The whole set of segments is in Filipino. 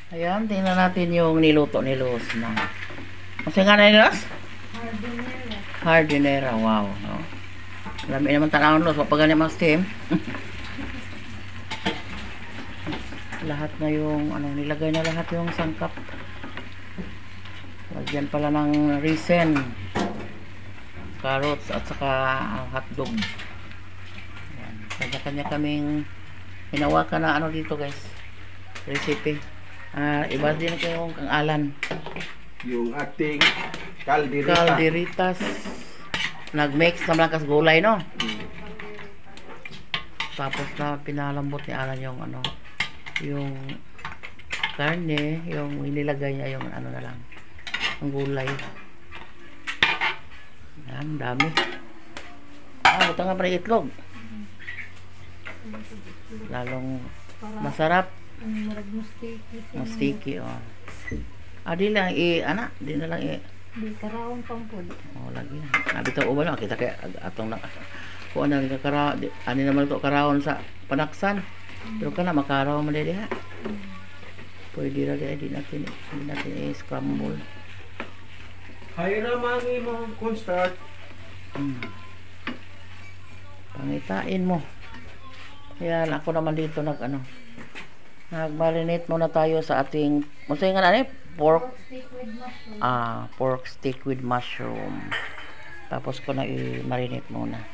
Ayan, tingnan natin yung niluto ni Luz na. Kasi nga na ni Luz? Hardinera. Hardinera, wow. No? Marami naman tanawin Luz, mapagani mga steam. Lahat na yung, nilagay na lahat yung sangkap. Lagyan pala ng raisin, carrots, at saka hotdog. Ayan. Kanya-kanya kaming hinawakan na dito guys. Recipe. Iba din kayong kang-alan. Yung ating kalderita. Calderitas. Nag-mix na malakas gulay, no? Tapos na pinalambot ni Alan yung yung karne, yung inilagay niya yung na lang, ang gulay. Yan, dami. Buta nga pala itlog. Lalong masarap. Marag mustiki. Mustiki, oh. Di lang di na lang Di karaon pang po. Lagi na. Bitaw uban kita kay atong na kung ano nga karaon, ani naman to karaon sa panaksan. Pero kana makaraw man diha. Pwede ra di natin i-scramble. Hayra mangi mo cornstarch. Pangitain mo. Yan, ako naman dito nag-marinate muna tayo sa ating, masaya nga pork Stick with mushroom. pork stick with mushroom. Tapos ko na i-marinate muna.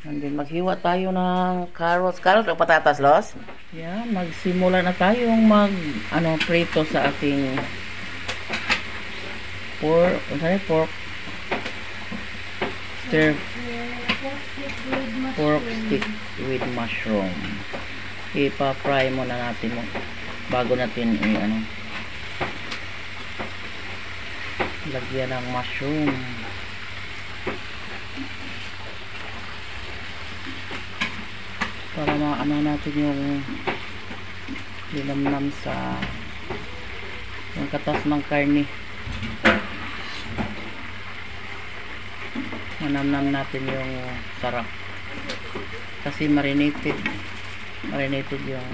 And then maghiwa tayo ng carrots o patatas, Los. Yan, magsimula na tayong prito sa ating pork stir pork stick with mushroom. Ipa-fry muna natin bago natin lagyan ng mushroom. Para natin yung linamnam sa yung katas ng karne. Manamnam natin yung sarap. Kasi marinated yung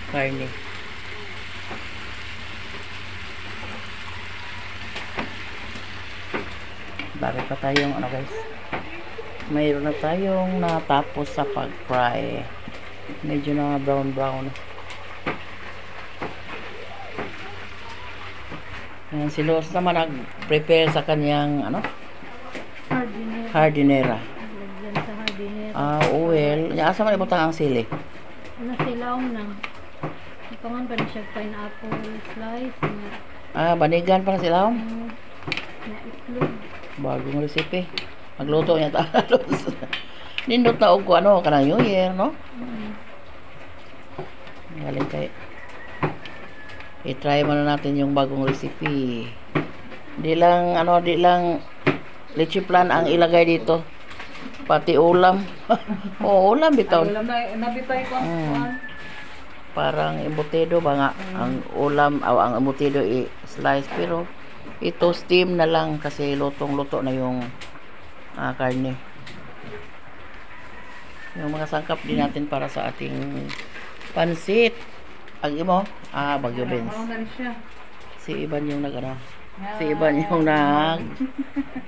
karne. Bago pa tayong guys, mayroon na tayong natapos sa pag-fry. Medyo na brown. Ayan, si Los naman nag-prepare sa kanyang hardinera. Lagyan sa hardinera. Oil. Asa man ibutang ang sili? Nasilaw na. Ipangan pa na siya pineapple slice. Banigan pa na sila. Na itlog. Bagong recipe. Magluto niya talos. Nindot na og kanang New Year, no? Galing kay. I-try muna natin yung bagong recipe. Di lang leche plan ang ilagay dito. Pati ulam. Ulam bitaw. Ulam na bitay ko. Parang embutido ba nga ang ulam ang embutido i-slice, pero ito steam na lang kasi lutong-luto na yung karne. Yung mga sangkap din natin para sa ating pansit. Ang imo, Bagyo Benz. Si Iban yung si Iban yung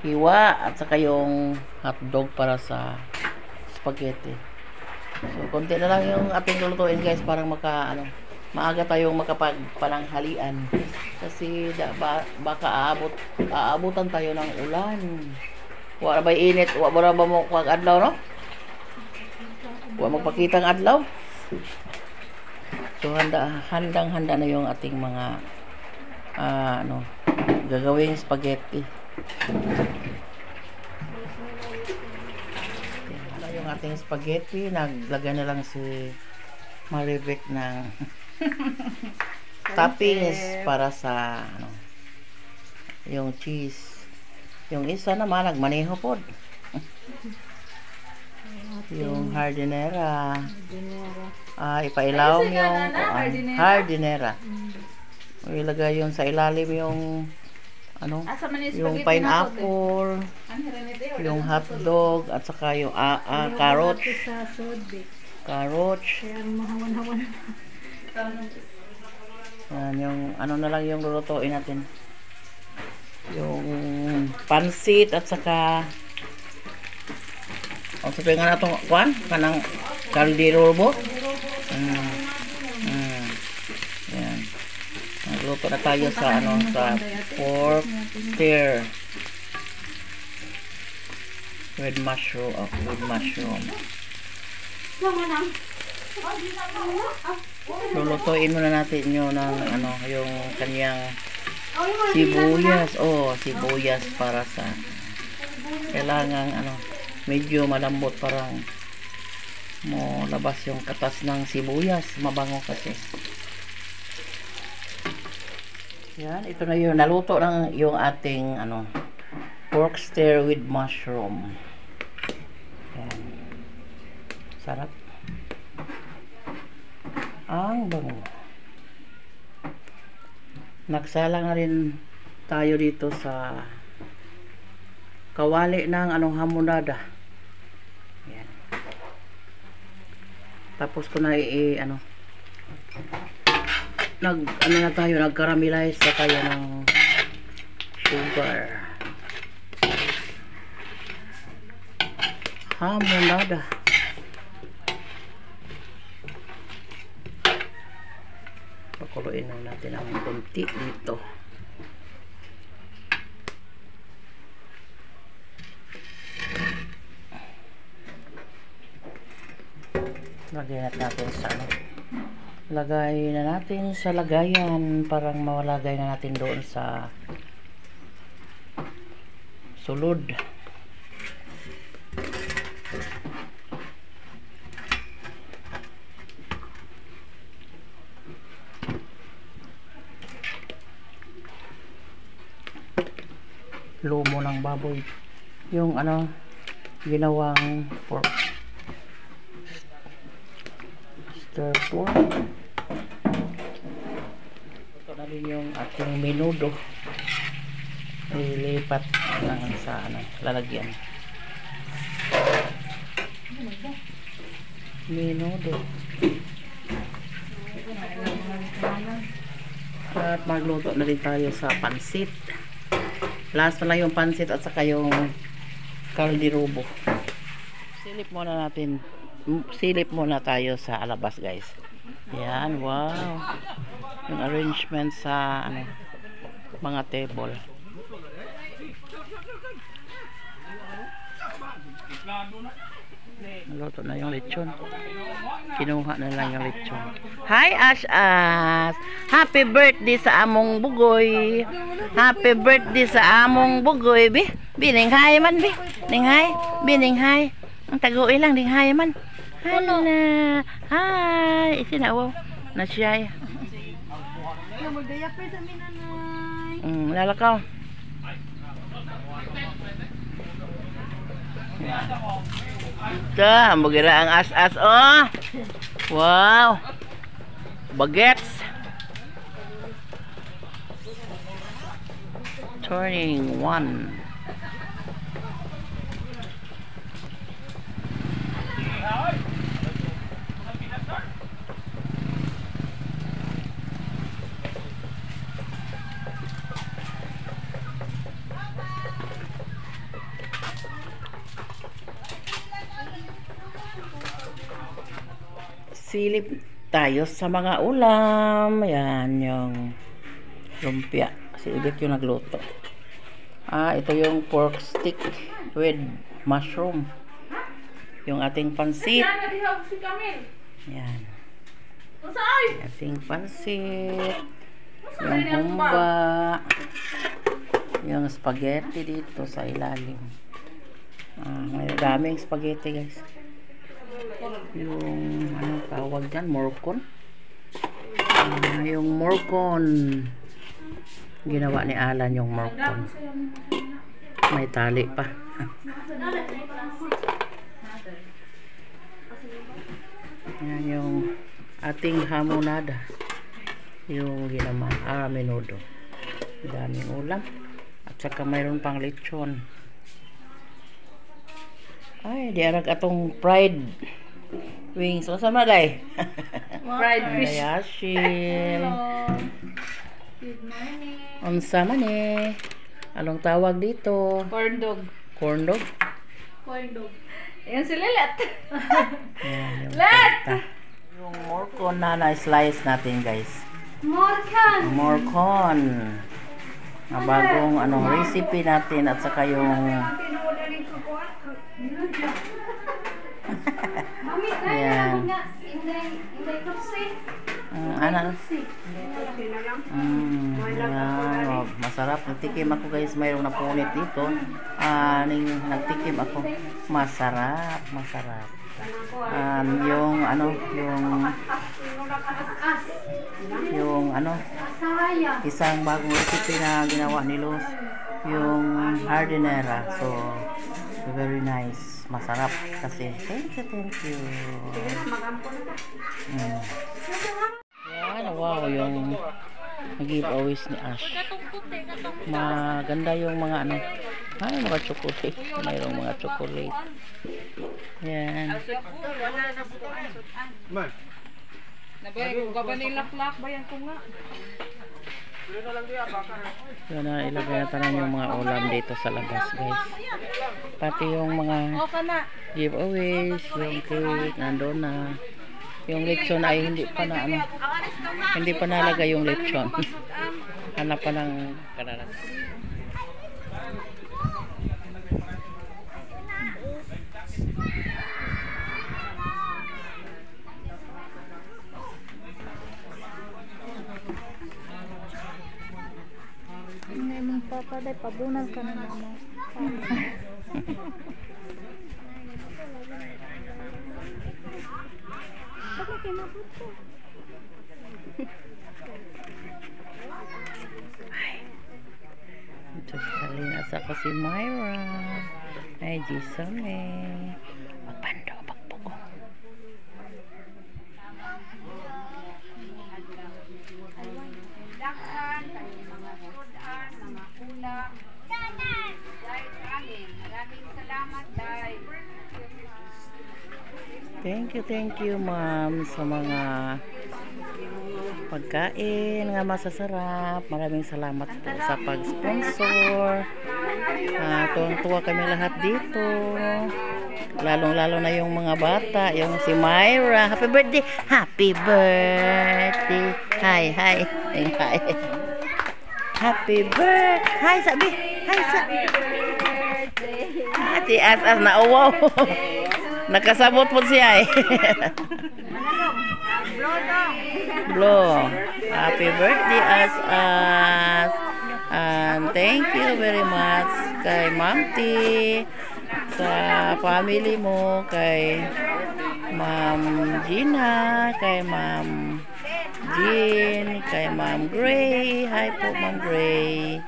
hiwa at saka yung hotdog para sa spaghetti. So, konti na lang yung ating lulutuin guys, parang maaga tayong makapagpananghalian. Kasi baka aabutan tayo ng ulan. Wala ba init? Wala ba mo kung adlaw, no? Wala magpakita ang adlaw. So, handang-handa na yung ating mga gagawing spaghetti. Yung ating spaghetti, naglagay na lang si Maribek ng toppings para sa yung cheese. Yung isa naman nagmaneho pod. Yung hardinera. Ipailaw yung hardinera. Ilagay yun sa ilalim yung yung pineapple, yung hotdog, at saka yung carrot. carrots. Kaya mahawan-hawan. Yan, yung ano na lang yung lulutuin natin. Yung pansit at saka sa nga na itong kwan, kanang kaldirobo. Yan. Nagluto na tayo sa ano, sa pork stir with mushroom, lulutuin muna natin yun ng ano, yung kanyang sibuyas. Sibuyas para sa kailangan ano, medyo malambot, parang mo labas yung katas ng sibuyas, mabango kasi. Yan, ito na yun, naluto ng yung ating ano, pork stir with mushroom. Yan. Sarap. Ang bango. Nagsala nga rin tayo dito sa kawali ng anong hamonada. Yan. Tapos ko na ano na tayo, nag-caramelize na tayo ng sugar. Hamonada. Pakuluin lang natin ang konti dito. Lagay natin sa ano. Lagay na natin sa lagayan, parang mawalagay na natin doon sa sulod. Lumo ng baboy. Yung ano, ginawang pork. Stir pork. Ito na rin yung ating menudo. Ilipat lang sa ano, lalagyan. Menudo. At magluto na rin tayo sa pansit. Last na lang yung pansit at saka yung kaldirobo. Silip muna tayo sa alabas, guys. Yan, wow. Yung arrangement sa ano, mga table. Naluto na yung lechon. Kinuha na lang yung lechon. Hi, Ash. Happy birthday sa among bugoy. Happy birthday sa among bugoy, bi. Bininghay man, bi. Ninghay. Bininghay. Ang taguoy lang, ninghay man. Hala. Hi. Isinawaw. Nasyay. Magdayapay sa minanay. Lalakaw. Ito, magira ang as-as, oh. Wow. Bagets. Turning 1. Silip tayo sa mga ulam. Ayan yung lumpia. Si Edith yung nagluto. Ito yung pork stick with mushroom. Yung ating pansit. Ayan. Ating pansit. Yung humba. Yung spaghetti dito sa ilalim. May daming spaghetti, guys. Yung ano tawag dyan, morcon. Yung morcon, ginawa ni Alan yung morcon. May tali pa. Yan yung ating hamonada, yung ginawa menudo. Daming ulam at saka mayroon pang lechon. Ay, diarag atong fried Wings. O, saan maday? Fried fish. Yashil. Hello. Good morning. Unsa man eh. Anong tawag dito? Corn dog. Corn dog? Corn dog. Ayan si Lilet. Yan, yung Let! torta. Yung more corn na na-slice natin, guys. Morkan. More corn. Na bagong anong recipe natin at saka yung Mami, Yan. kaya nga. Inday kursi. ano? Yan. Oh, masarap. Nagtikim ako, guys. Mayroong napunit dito. Nagtikim ako. Masarap. Masarap. Yung Saya. isang bagong recipe na ginawa ni Luz, yung hardinera. So very nice, masarap kasi. Thank you. Yan, wow, yung giveaways ni Ash. Maganda yung mga mga chocolate. Mayroong mga chocolate. Yan. Man. Nabay, gabanilaklak ba yan ko nga? Yun na, ilagay na tanan yung mga ulam dito sa labas, guys. Pati yung mga giveaways, yung cake, nandun na. Yung lechon ay hindi pa hindi pa nalagay yung lechon. Hanap pa ng kanaras. Ngay mong papaday, pabunal ka na naman. Bakit kinabot ko? Ito Salinas ako si Myra. Ay, Jisame. Magpando, pagpugong. Thank you, ma'am, sa mga pagkain nga masasarap. Maraming salamat po sa pag-sponsor. Tuwang-tuwa kami lahat dito. Lalong-lalo na yung mga bata, yung si Myra. Happy birthday! Happy birthday! Hi! Hi! Happy birthday! Hi, sabi! Hi, sabi! Si As na uwaw. Nakasabot po siya eh. Blow. Happy birthday As. And thank you very much kay Ma'am T, sa family mo, kay Ma'am Gina, kay Ma'am Jean, kay Ma'am Gray. Hi po, Ma'am Gray.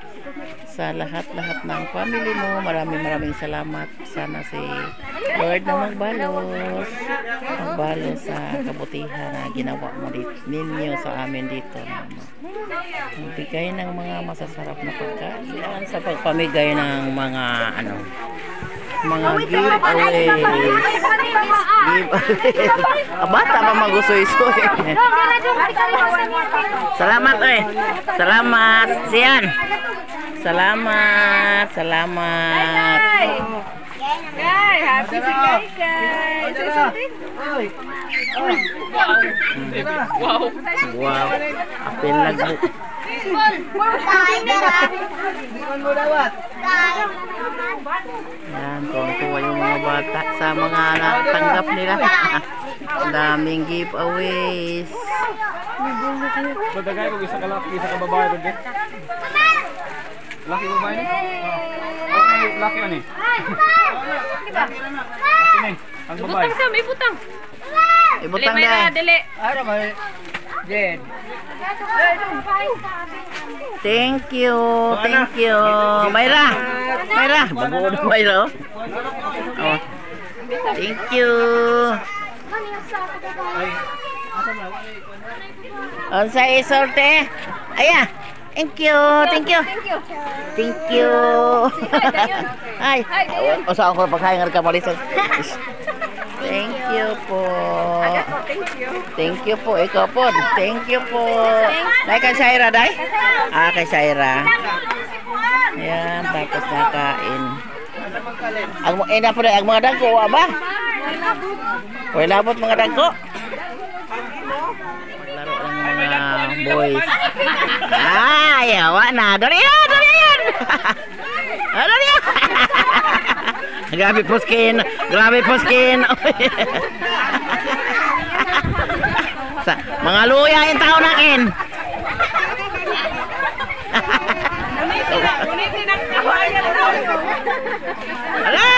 Sa lahat-lahat ng family mo, maraming salamat. Sana si Lord na magbalos sa kabutihan na ginawa mo ninyo sa amin dito. Magbigay ng mga masasarap na pagkain sa pagpamigay ng mga giveaways. Bata pa magusoy-soy. Salamat eh. Salamat. Siyan. Salamat. Guys, happy si Kai. Wow. Apil lagu. Yan, tuwa yung mga bata sa mga natanggap nila. Ang daming giveaways. Badagay mo isa ka laki, isa ka babae bagay. Laki babae ni? Okay, laki ani. Laki ni. Ang babae. Ibutang Sam, ibutang. Ibutang Dili, na. dili. Ara may Jed. Thank you. Mayra. Bago na Mayra. Oh. Thank you. Sa isorte. Aya. Thank you. Ay. O sa ako pagkain nga ka malisod. Thank you po. Thank you po. Ikaw po. Thank you po. Day kay Shaira, day? Ah, kay Shaira. Ayan, tapos nakain. Ang mga dagko, wa ba? Way labot mga dagko. Laro lang mga boys. Ah, yawa na. Dali yan, dali yan. Dali yan. Grabe po skin. Grabe po skin. Mga luya yung tao nakin. Hala!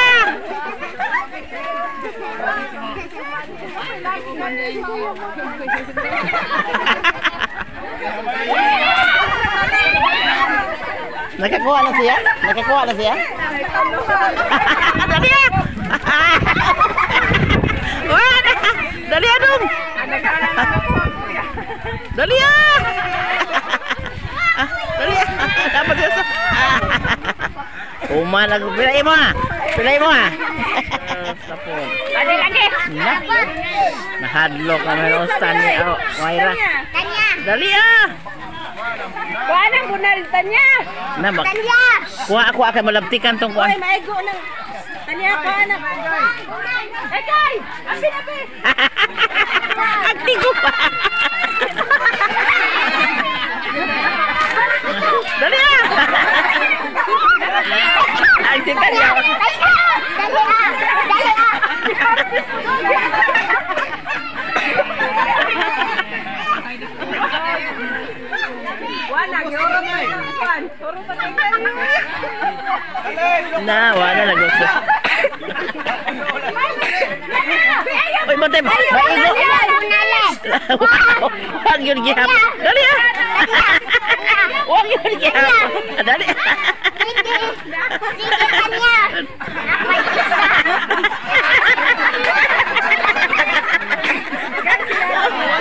Nakakuha na siya? Nakakuha na siya? Dali ya! Dali ya dong! Dali ya! Dali ya! Dapat dia sa... Uma lagu. Pilih mo ah! Pilih mo ah! Sapon. Lagi. Nahadlok na may ostan ni Moira. Dali ah! Kuha ng bunalitan niya. Namak. Kuha ako akan malabtikan tong kuan. Maigo ng tanya ko anak. Kay! Abi. Akti ko pa. Dali ah! Ang sikat niya. Na, wala na gusto. Uy, matay ba? Maigo. Wag yun gihap. Dali ah. Wag yun gihap. Dali.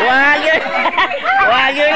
Wag yun. Wag yun.